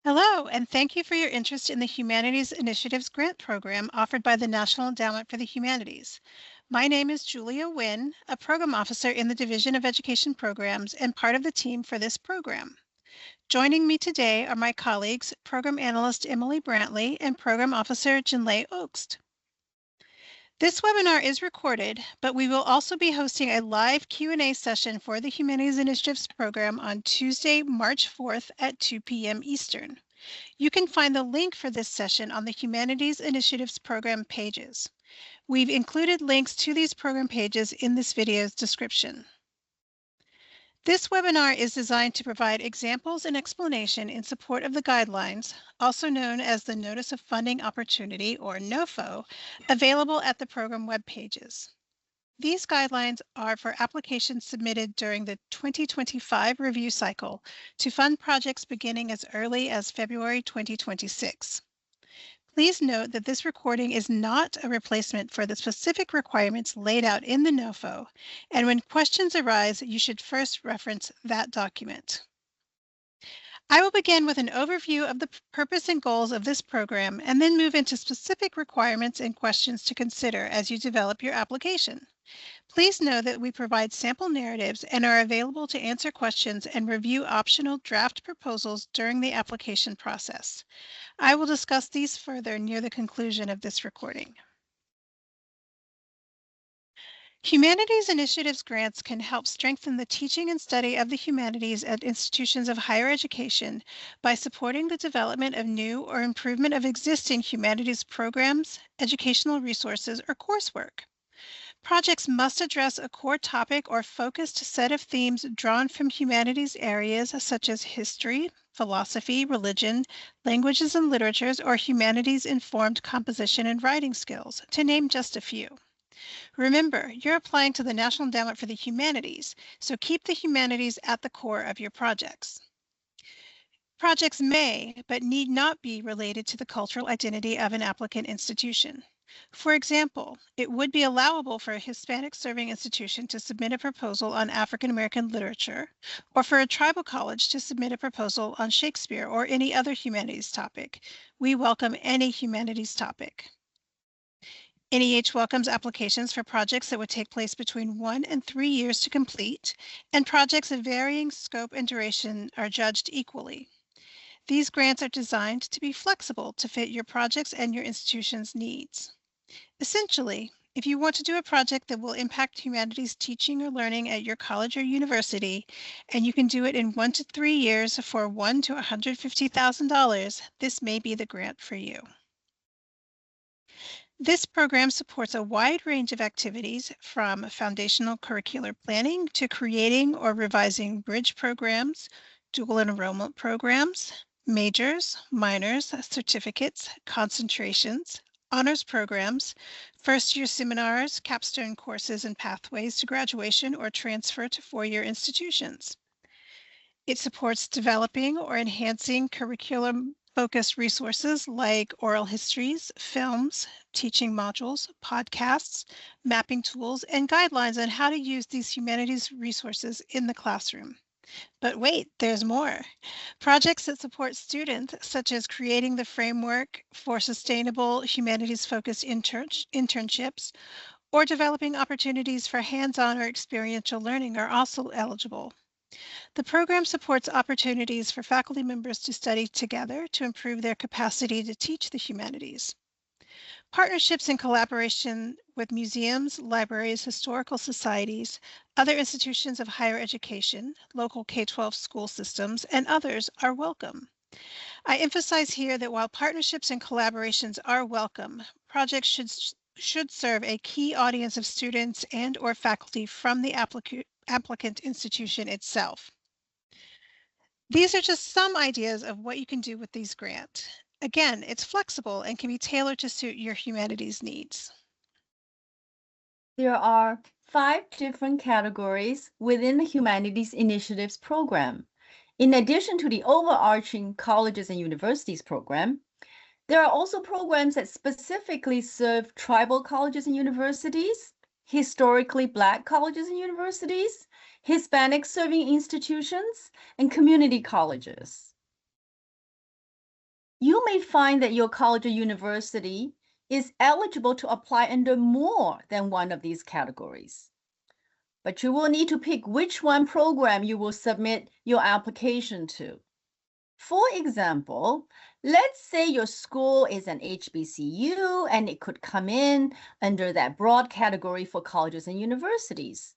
Hello, and thank you for your interest in the Humanities Initiatives Grant Program offered by the National Endowment for the Humanities. My name is Julia Wynn, a Program Officer in the Division of Education Programs and part of the team for this program. Joining me today are my colleagues, Program Analyst Emily Brantley and Program Officer Jinlei Oakst. This webinar is recorded, but we will also be hosting a live Q&A session for the Humanities Initiatives Program on Tuesday, March 4th at 2 p.m. Eastern. You can find the link for this session on the Humanities Initiatives Program pages. We've included links to these program pages in this video's description. This webinar is designed to provide examples and explanation in support of the guidelines, also known as the Notice of Funding Opportunity, or NOFO, available at the program web pages. These guidelines are for applications submitted during the 2025 review cycle to fund projects beginning as early as February 2026. Please note that this recording is not a replacement for the specific requirements laid out in the NOFO, and when questions arise, you should first reference that document. I will begin with an overview of the purpose and goals of this program and then move into specific requirements and questions to consider as you develop your application. Please know that we provide sample narratives and are available to answer questions and review optional draft proposals during the application process. I will discuss these further near the conclusion of this recording. Humanities Initiatives grants can help strengthen the teaching and study of the humanities at institutions of higher education by supporting the development of new or improvement of existing humanities programs, educational resources, or coursework. Projects must address a core topic or focused set of themes drawn from humanities areas such as history, philosophy, religion, languages and literatures, or humanities-informed composition and writing skills, to name just a few. Remember, you're applying to the National Endowment for the Humanities, so keep the humanities at the core of your projects. Projects may, but need not be related to the cultural identity of an applicant institution. For example, it would be allowable for a Hispanic-Serving institution to submit a proposal on African American literature, or for a tribal college to submit a proposal on Shakespeare or any other humanities topic. We welcome any humanities topic. NEH welcomes applications for projects that would take place between 1 and 3 years to complete, and projects of varying scope and duration are judged equally. These grants are designed to be flexible to fit your projects and your institution's needs. Essentially, if you want to do a project that will impact humanities teaching or learning at your college or university, and you can do it in 1 to 3 years for $1 to $150,000, this may be the grant for you. This program supports a wide range of activities from foundational curricular planning to creating or revising bridge programs, dual enrollment programs, majors, minors, certificates, concentrations, honors programs, first-year seminars, capstone courses, and pathways to graduation or transfer to four-year institutions. It supports developing or enhancing curriculum-focused resources like oral histories, films, teaching modules, podcasts, mapping tools, and guidelines on how to use these humanities resources in the classroom. But wait, there's more. Projects that support students, such as creating the framework for sustainable humanities-focused internships, or developing opportunities for hands-on or experiential learning are also eligible. The program supports opportunities for faculty members to study together to improve their capacity to teach the humanities. Partnerships and collaboration with museums, libraries, historical societies, other institutions of higher education, local K-12 school systems, and others are welcome. I emphasize here that while partnerships and collaborations are welcome, projects should serve a key audience of students and or faculty from the applicant institution itself. These are just some ideas of what you can do with these grants. Again, it's flexible and can be tailored to suit your humanities needs. There are 5 different categories within the Humanities Initiatives program. In addition to the overarching colleges and universities program, there are also programs that specifically serve tribal colleges and universities, historically Black colleges and universities, Hispanic-serving institutions, and community colleges. You may find that your college or university is eligible to apply under more than one of these categories. But you will need to pick which one program you will submit your application to. For example, let's say your school is an HBCU and it could come in under that broad category for colleges and universities.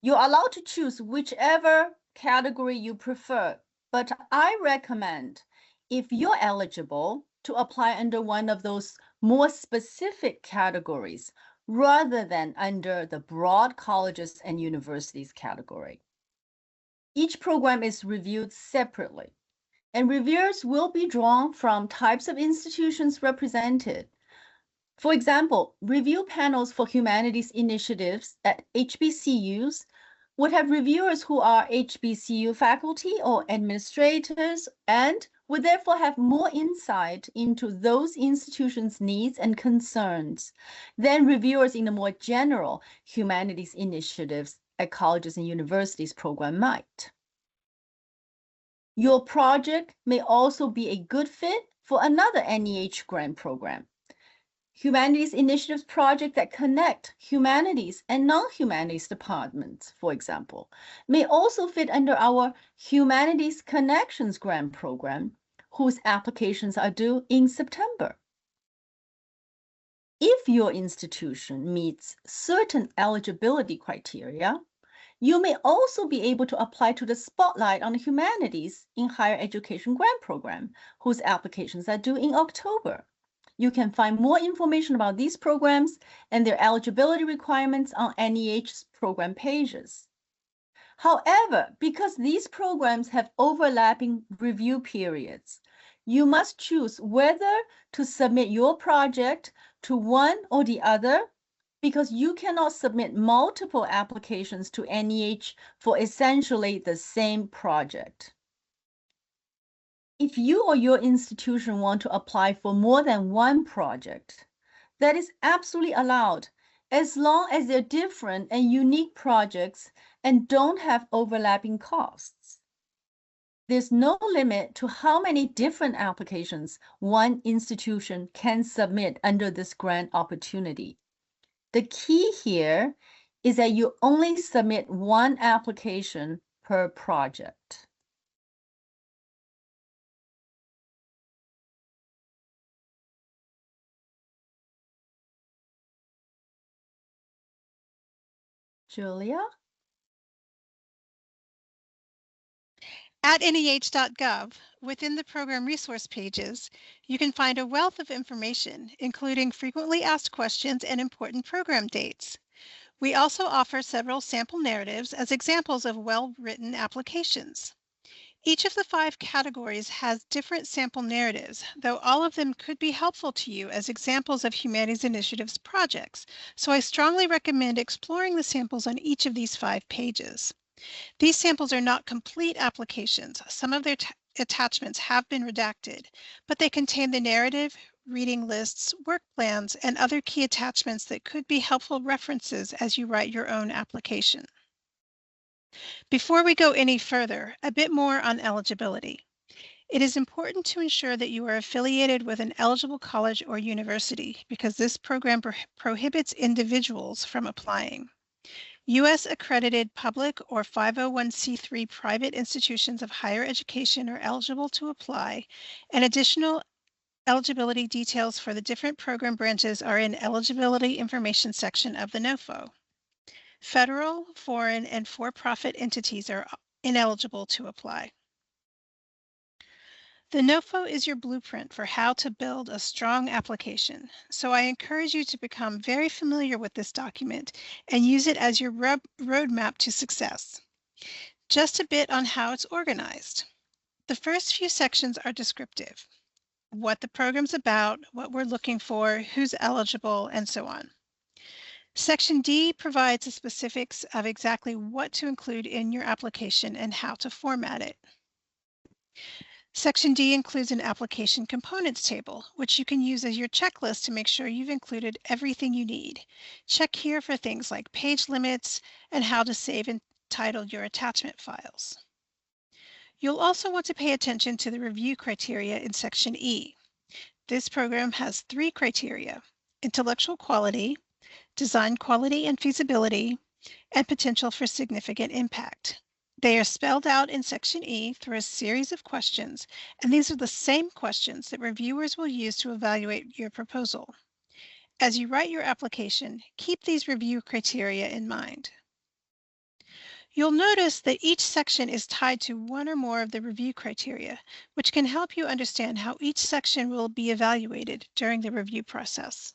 You're allowed to choose whichever category you prefer, but I recommend, if you're eligible, to apply under one of those more specific categories rather than under the broad colleges and universities category. Each program is reviewed separately, and reviewers will be drawn from types of institutions represented. For example, review panels for humanities initiatives at HBCUs would have reviewers who are HBCU faculty or administrators and would therefore have more insight into those institutions' needs and concerns than reviewers in the more general humanities initiatives at colleges and universities program might. Your project may also be a good fit for another NEH grant program. Humanities Initiatives projects that connect humanities and non-humanities departments, for example, may also fit under our Humanities Connections grant program, whose applications are due in September. If your institution meets certain eligibility criteria, you may also be able to apply to the Spotlight on Humanities in Higher Education grant program, whose applications are due in October. You can find more information about these programs and their eligibility requirements on NEH's program pages. However, because these programs have overlapping review periods, you must choose whether to submit your project to one or the other, because you cannot submit multiple applications to NEH for essentially the same project. If you or your institution want to apply for more than one project, that is absolutely allowed, as long as they're different and unique projects and don't have overlapping costs. There's no limit to how many different applications one institution can submit under this grant opportunity. The key here is that you only submit one application per project. Julia? At NEH.gov, within the program resource pages, you can find a wealth of information, including frequently asked questions and important program dates. We also offer several sample narratives as examples of well-written applications. Each of the 5 categories has different sample narratives, though all of them could be helpful to you as examples of Humanities Initiatives projects, so I strongly recommend exploring the samples on each of these 5 pages. These samples are not complete applications. Some of their attachments have been redacted, but they contain the narrative, reading lists, work plans, and other key attachments that could be helpful references as you write your own application. Before we go any further, a bit more on eligibility. It is important to ensure that you are affiliated with an eligible college or university because this program prohibits individuals from applying. U.S. accredited public or 501c3 private institutions of higher education are eligible to apply, and additional eligibility details for the different program branches are in eligibility information section of the NOFO. Federal, foreign, and for-profit entities are ineligible to apply. The NOFO is your blueprint for how to build a strong application, so I encourage you to become very familiar with this document and use it as your roadmap to success. Just a bit on how it's organized. The first few sections are descriptive: what the program's about, what we're looking for, who's eligible, and so on. Section D provides the specifics of exactly what to include in your application and how to format it. Section D includes an application components table, which you can use as your checklist to make sure you've included everything you need. Check here for things like page limits and how to save and title your attachment files. You'll also want to pay attention to the review criteria in Section E. This program has 3 criteria: intellectual quality, design quality and feasibility, and potential for significant impact. They are spelled out in Section E through a series of questions, and these are the same questions that reviewers will use to evaluate your proposal. As you write your application, keep these review criteria in mind. You'll notice that each section is tied to one or more of the review criteria, which can help you understand how each section will be evaluated during the review process.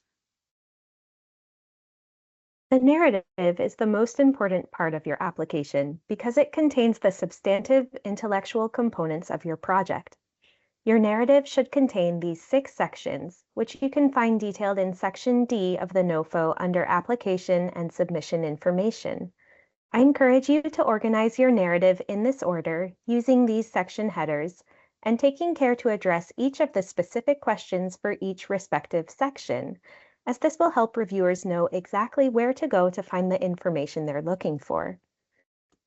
The narrative is the most important part of your application because it contains the substantive intellectual components of your project. Your narrative should contain these 6 sections, which you can find detailed in Section D of the NOFO under Application and Submission Information. I encourage you to organize your narrative in this order using these section headers and taking care to address each of the specific questions for each respective section, as this will help reviewers know exactly where to go to find the information they're looking for.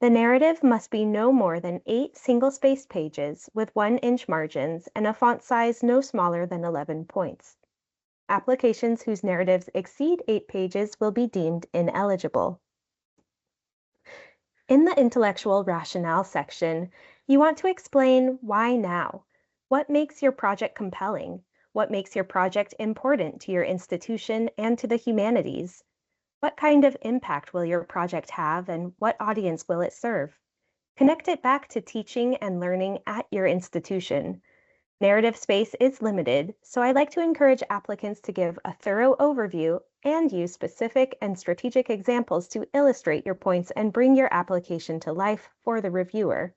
The narrative must be no more than 8 single-spaced pages with 1-inch margins and a font size no smaller than 11 points. Applications whose narratives exceed 8 pages will be deemed ineligible. In the intellectual rationale section, you want to explain why now. What makes your project compelling? What makes your project important to your institution and to the humanities? What kind of impact will your project have and what audience will it serve? Connect it back to teaching and learning at your institution. Narrative space is limited, so I like to encourage applicants to give a thorough overview and use specific and strategic examples to illustrate your points and bring your application to life for the reviewer.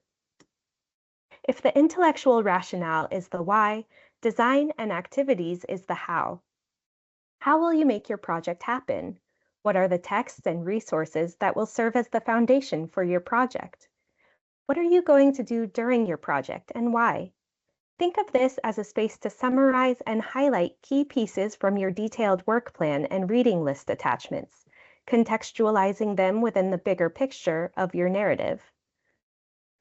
If the intellectual rationale is the why, design and activities is the how. How will you make your project happen? What are the texts and resources that will serve as the foundation for your project? What are you going to do during your project and why? Think of this as a space to summarize and highlight key pieces from your detailed work plan and reading list attachments, contextualizing them within the bigger picture of your narrative.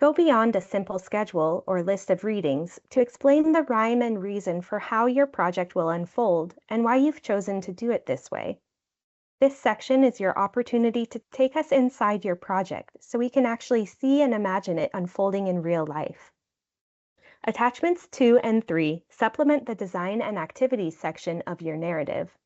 Go beyond a simple schedule or list of readings to explain the rhyme and reason for how your project will unfold and why you've chosen to do it this way. This section is your opportunity to take us inside your project so we can actually see and imagine it unfolding in real life. Attachments 2 and 3 supplement the design and activities section of your narrative.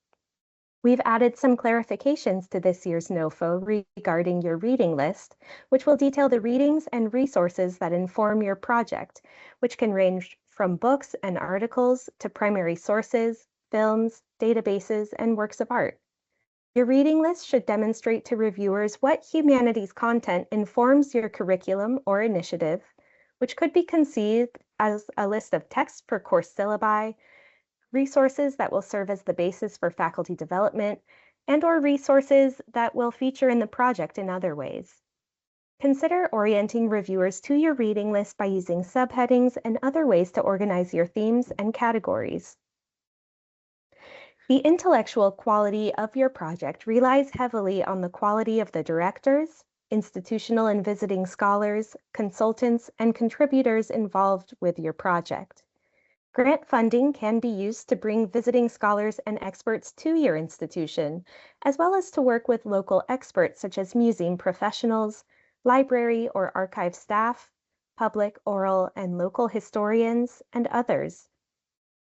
We've added some clarifications to this year's NOFO regarding your reading list, which will detail the readings and resources that inform your project, which can range from books and articles to primary sources, films, databases, and works of art. Your reading list should demonstrate to reviewers what humanities content informs your curriculum or initiative, which could be conceived as a list of texts for course syllabi, resources that will serve as the basis for faculty development, and/or resources that will feature in the project in other ways. Consider orienting reviewers to your reading list by using subheadings and other ways to organize your themes and categories. The intellectual quality of your project relies heavily on the quality of the directors, institutional and visiting scholars, consultants, and contributors involved with your project. Grant funding can be used to bring visiting scholars and experts to your institution, as well as to work with local experts such as museum professionals, library or archive staff, public, oral, and local historians, and others.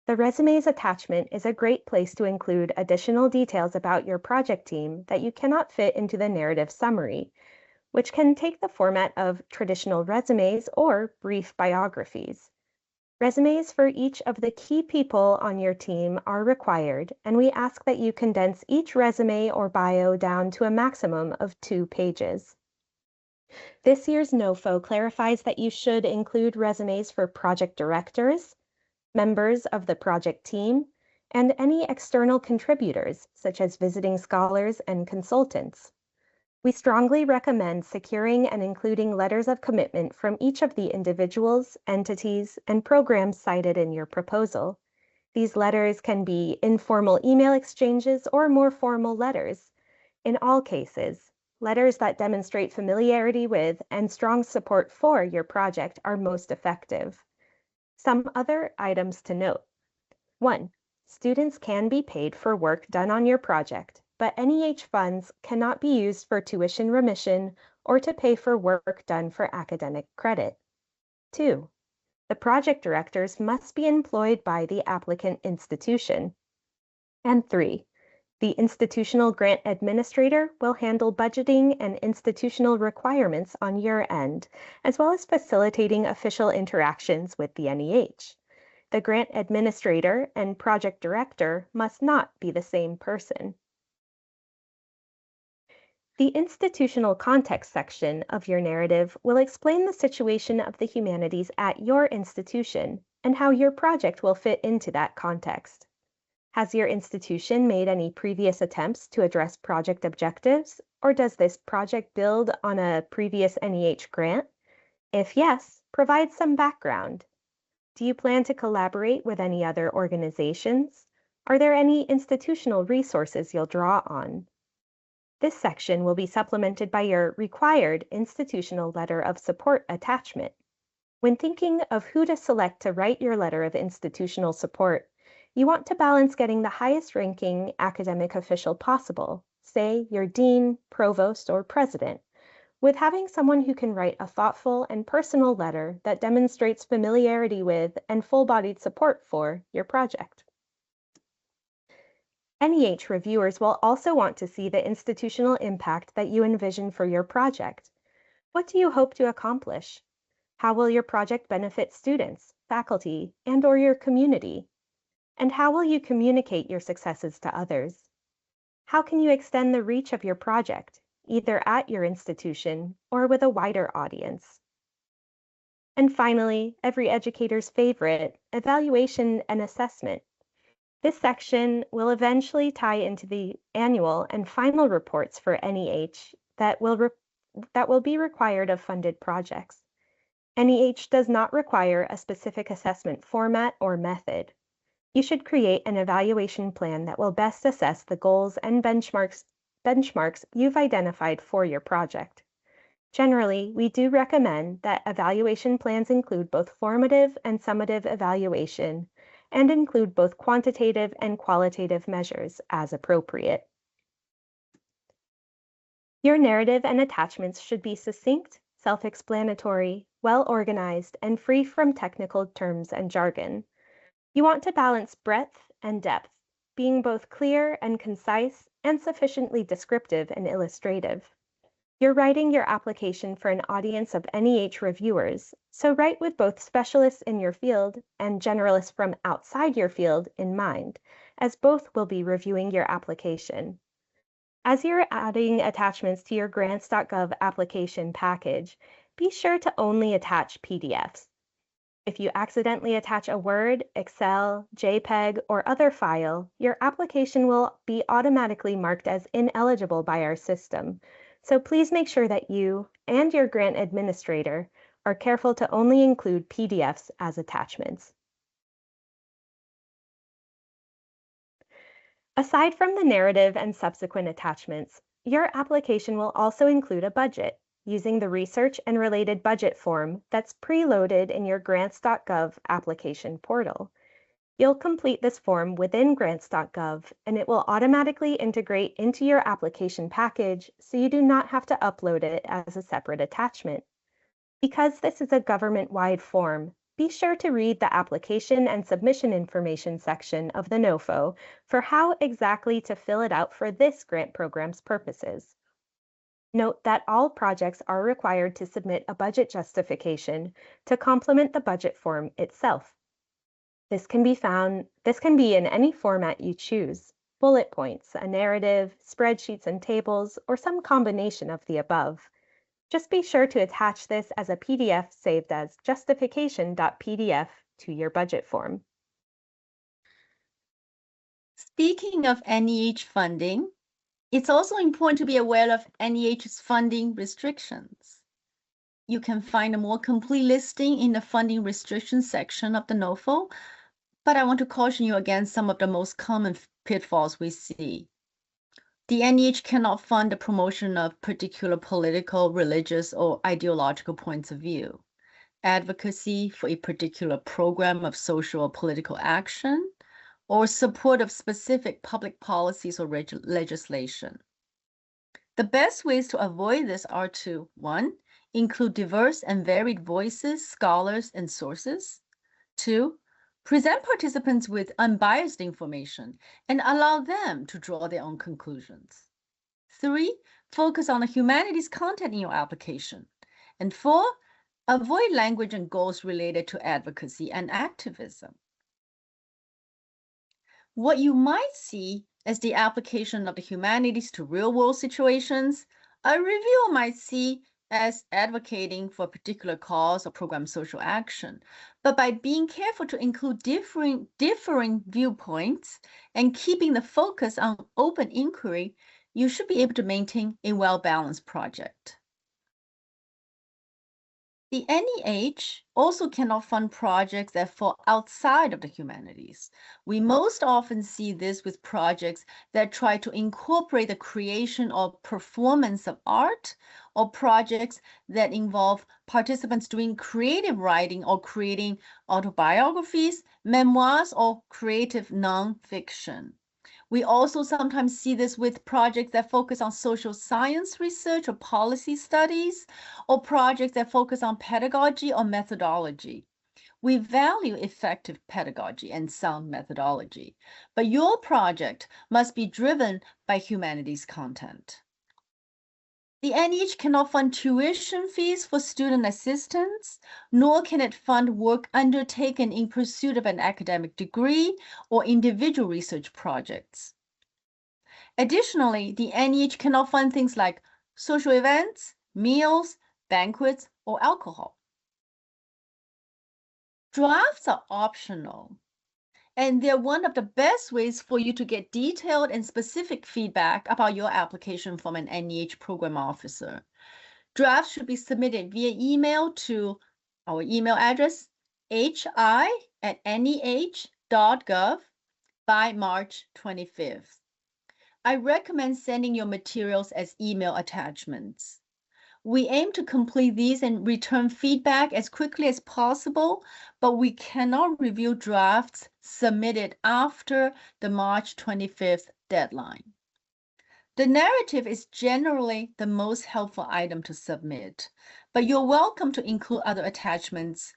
The resumes attachment is a great place to include additional details about your project team that you cannot fit into the narrative summary, which can take the format of traditional resumes or brief biographies. Resumes for each of the key people on your team are required, and we ask that you condense each resume or bio down to a maximum of 2 pages. This year's NOFO clarifies that you should include resumes for project directors, members of the project team, and any external contributors, such as visiting scholars and consultants. We strongly recommend securing and including letters of commitment from each of the individuals, entities, and programs cited in your proposal. These letters can be informal email exchanges or more formal letters. In all cases, letters that demonstrate familiarity with and strong support for your project are most effective. Some other items to note. 1. Students can be paid for work done on your project, but NEH funds cannot be used for tuition remission or to pay for work done for academic credit. 2. The project directors must be employed by the applicant institution. And 3. The institutional grant administrator will handle budgeting and institutional requirements on your end, as well as facilitating official interactions with the NEH. The grant administrator and project director must not be the same person. The institutional context section of your narrative will explain the situation of the humanities at your institution and how your project will fit into that context. Has your institution made any previous attempts to address project objectives, or does this project build on a previous NEH grant? If yes, provide some background. Do you plan to collaborate with any other organizations? Are there any institutional resources you'll draw on? This section will be supplemented by your required institutional letter of support attachment. When thinking of who to select to write your letter of institutional support, you want to balance getting the highest ranking academic official possible, say your dean, provost, or president, with having someone who can write a thoughtful and personal letter that demonstrates familiarity with and full-bodied support for your project. NEH reviewers will also want to see the institutional impact that you envision for your project. What do you hope to accomplish? How will your project benefit students, faculty, and/or your community? And how will you communicate your successes to others? How can you extend the reach of your project, either at your institution or with a wider audience? And finally, every educator's favorite, evaluation and assessment. This section will eventually tie into the annual and final reports for NEH that will be required of funded projects. NEH does not require a specific assessment format or method. You should create an evaluation plan that will best assess the goals and benchmarks you've identified for your project. Generally, we do recommend that evaluation plans include both formative and summative evaluation and include both quantitative and qualitative measures as appropriate. Your narrative and attachments should be succinct, self-explanatory, well-organized, and free from technical terms and jargon. You want to balance breadth and depth, being both clear and concise and sufficiently descriptive and illustrative. You're writing your application for an audience of NEH reviewers, so write with both specialists in your field and generalists from outside your field in mind, as both will be reviewing your application. As you're adding attachments to your grants.gov application package, be sure to only attach PDFs. If you accidentally attach a Word, Excel, JPEG, or other file, your application will be automatically marked as ineligible by our system. So please make sure that you and your grant administrator are careful to only include PDFs as attachments. Aside from the narrative and subsequent attachments, your application will also include a budget, using the research and related budget form that's preloaded in your grants.gov application portal. You'll complete this form within grants.gov, and it will automatically integrate into your application package, so you do not have to upload it as a separate attachment. Because this is a government-wide form, be sure to read the application and submission information section of the NOFO for how exactly to fill it out for this grant program's purposes. Note that all projects are required to submit a budget justification to complement the budget form itself. This can be in any format you choose: bullet points, a narrative, spreadsheets and tables, or some combination of the above. Just be sure to attach this as a PDF saved as justification.pdf to your budget form. Speaking of NEH funding, it's also important to be aware of NEH's funding restrictions. You can find a more complete listing in the funding restrictions section of the NOFO, but I want to caution you against some of the most common pitfalls we see. The NEH cannot fund the promotion of particular political, religious, or ideological points of view, advocacy for a particular program of social or political action, or support of specific public policies or legislation. The best ways to avoid this are to, 1, include diverse and varied voices, scholars, and sources. 2, present participants with unbiased information and allow them to draw their own conclusions. 3, focus on the humanities content in your application. And 4, avoid language and goals related to advocacy and activism. What you might see as the application of the humanities to real-world situations, a reviewer might see as advocating for a particular cause or program social action. But by being careful to include differing viewpoints and keeping the focus on open inquiry, you should be able to maintain a well-balanced project. The NEH also cannot fund projects that fall outside of the humanities. We most often see this with projects that try to incorporate the creation or performance of art, or projects that involve participants doing creative writing or creating autobiographies, memoirs, or creative nonfiction. We also sometimes see this with projects that focus on social science research or policy studies, or projects that focus on pedagogy or methodology. We value effective pedagogy and sound methodology, but your project must be driven by humanities content. The NEH cannot fund tuition fees for student assistance, nor can it fund work undertaken in pursuit of an academic degree or individual research projects. Additionally, the NEH cannot fund things like social events, meals, banquets, or alcohol. Drafts are optional, and they're one of the best ways for you to get detailed and specific feedback about your application from an NEH program officer. Drafts should be submitted via email to our email address, hi@neh.gov by March 25th. I recommend sending your materials as email attachments. We aim to complete these and return feedback as quickly as possible, but we cannot review drafts submitted after the March 25th deadline. The narrative is generally the most helpful item to submit, but you're welcome to include other attachments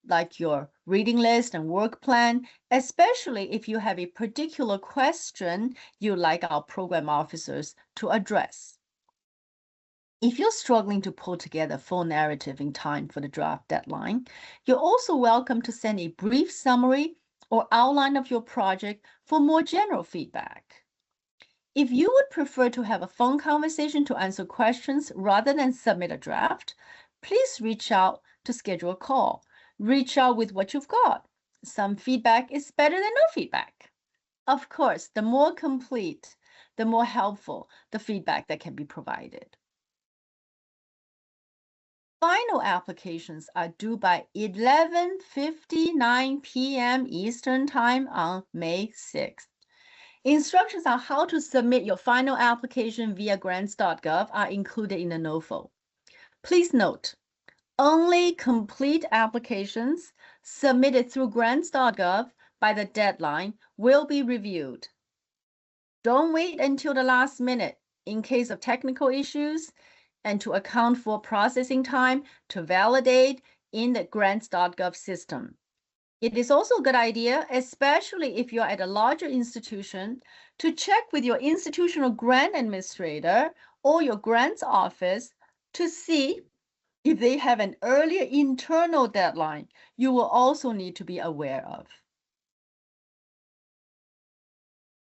like your reading list and work plan, especially if you have a particular question you'd like our program officers to address. If you're struggling to pull together a full narrative in time for the draft deadline, you're also welcome to send a brief summary or outline of your project for more general feedback. If you would prefer to have a phone conversation to answer questions rather than submit a draft, please reach out to schedule a call. Reach out with what you've got. Some feedback is better than no feedback. Of course, the more complete, the more helpful the feedback that can be provided. Final applications are due by 11:59 p.m. Eastern Time on May 6th. Instructions on how to submit your final application via grants.gov are included in the NOFO. Please note, only complete applications submitted through grants.gov by the deadline will be reviewed. Don't wait until the last minute in case of technical issues and to account for processing time to validate in the grants.gov system. It is also a good idea, especially if you're at a larger institution, to check with your institutional grant administrator or your grants office to see if they have an earlier internal deadline you will also need to be aware of.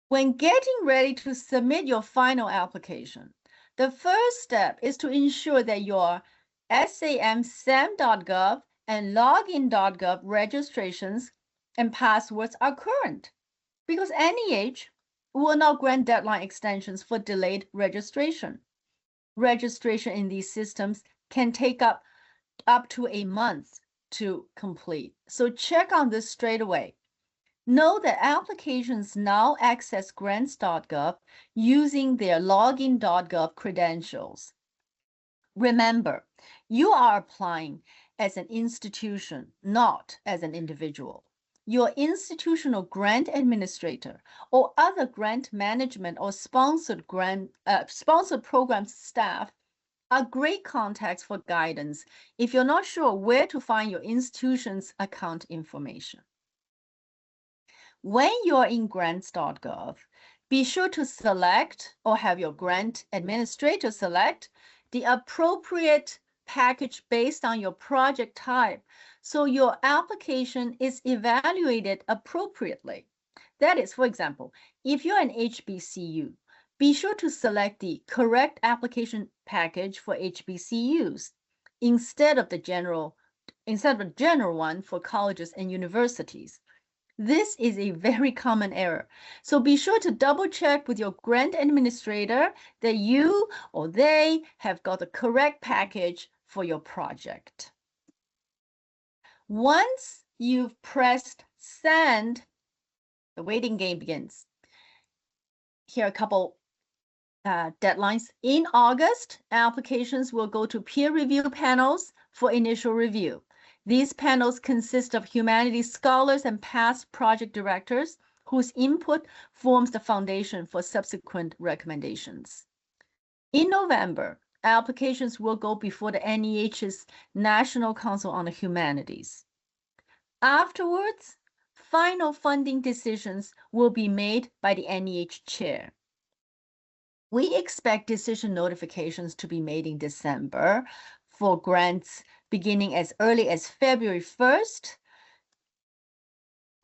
When getting ready to submit your final application, the first step is to ensure that your SAMSAM.gov and login.gov registrations and passwords are current, because NEH will not grant deadline extensions for delayed registration. Registration in these systems can take up to a month to complete, so check on this straight away. Know that applications now access grants.gov using their login.gov credentials. Remember, you are applying as an institution, not as an individual. Your institutional grant administrator or other grant management or sponsored program staff are great contacts for guidance if you're not sure where to find your institution's account information. When you're in grants.gov, be sure to select or have your grant administrator select the appropriate package based on your project type so your application is evaluated appropriately. That is, for example, if you're an HBCU, be sure to select the correct application package for HBCUs instead of the general one for colleges and universities. This is a very common error. So be sure to double check with your grant administrator that you or they have got the correct package for your project. Once you've pressed send, the waiting game begins. Here are a couple deadlines. In August, applications will go to peer review panels for initial review. These panels consist of humanities scholars and past project directors whose input forms the foundation for subsequent recommendations. In November, applications will go before the NEH's National Council on the Humanities. Afterwards, final funding decisions will be made by the NEH chair. We expect decision notifications to be made in December for grants beginning as early as February 1st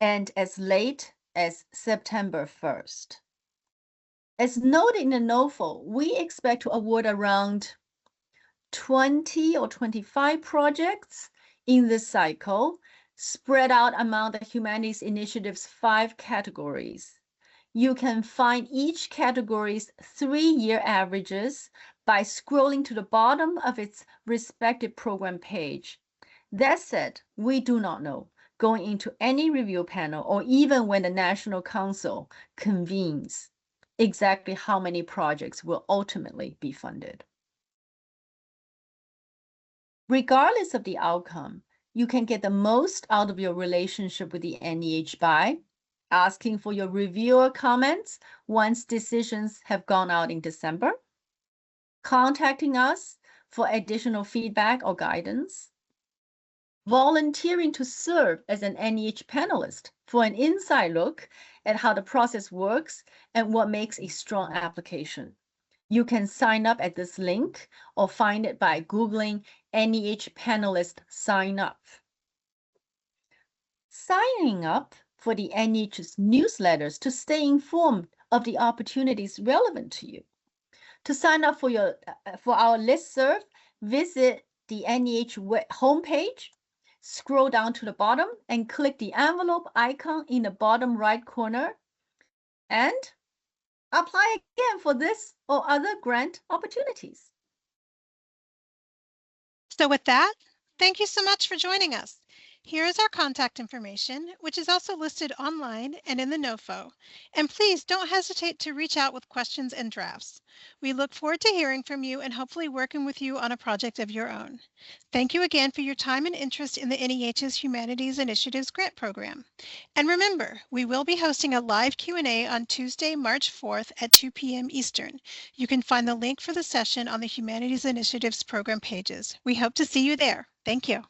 and as late as September 1st. As noted in the NOFO, we expect to award around 20 or 25 projects in this cycle, spread out among the Humanities Initiative's 5 categories. You can find each category's 3-year averages by scrolling to the bottom of its respective program page. That said, we do not know, going into any review panel or even when the National Council convenes, exactly how many projects will ultimately be funded. Regardless of the outcome, you can get the most out of your relationship with the NEH by asking for your reviewer comments once decisions have gone out in December, contacting us for additional feedback or guidance, volunteering to serve as an NEH panelist for an inside look at how the process works and what makes a strong application. You can sign up at this link or find it by Googling NEH panelist sign up. Signing up for the NEH's newsletters to stay informed of the opportunities relevant to you. To sign up for our listserv, visit the NEH homepage, scroll down to the bottom and click the envelope icon in the bottom right corner and apply again for this or other grant opportunities. So with that, thank you so much for joining us. Here is our contact information, which is also listed online and in the NOFO. And please don't hesitate to reach out with questions and drafts. We look forward to hearing from you and hopefully working with you on a project of your own. Thank you again for your time and interest in the NEH's Humanities Initiatives Grant Program. And remember, we will be hosting a live Q&A on Tuesday, March 4th at 2 p.m. Eastern. You can find the link for the session on the Humanities Initiatives program pages. We hope to see you there. Thank you.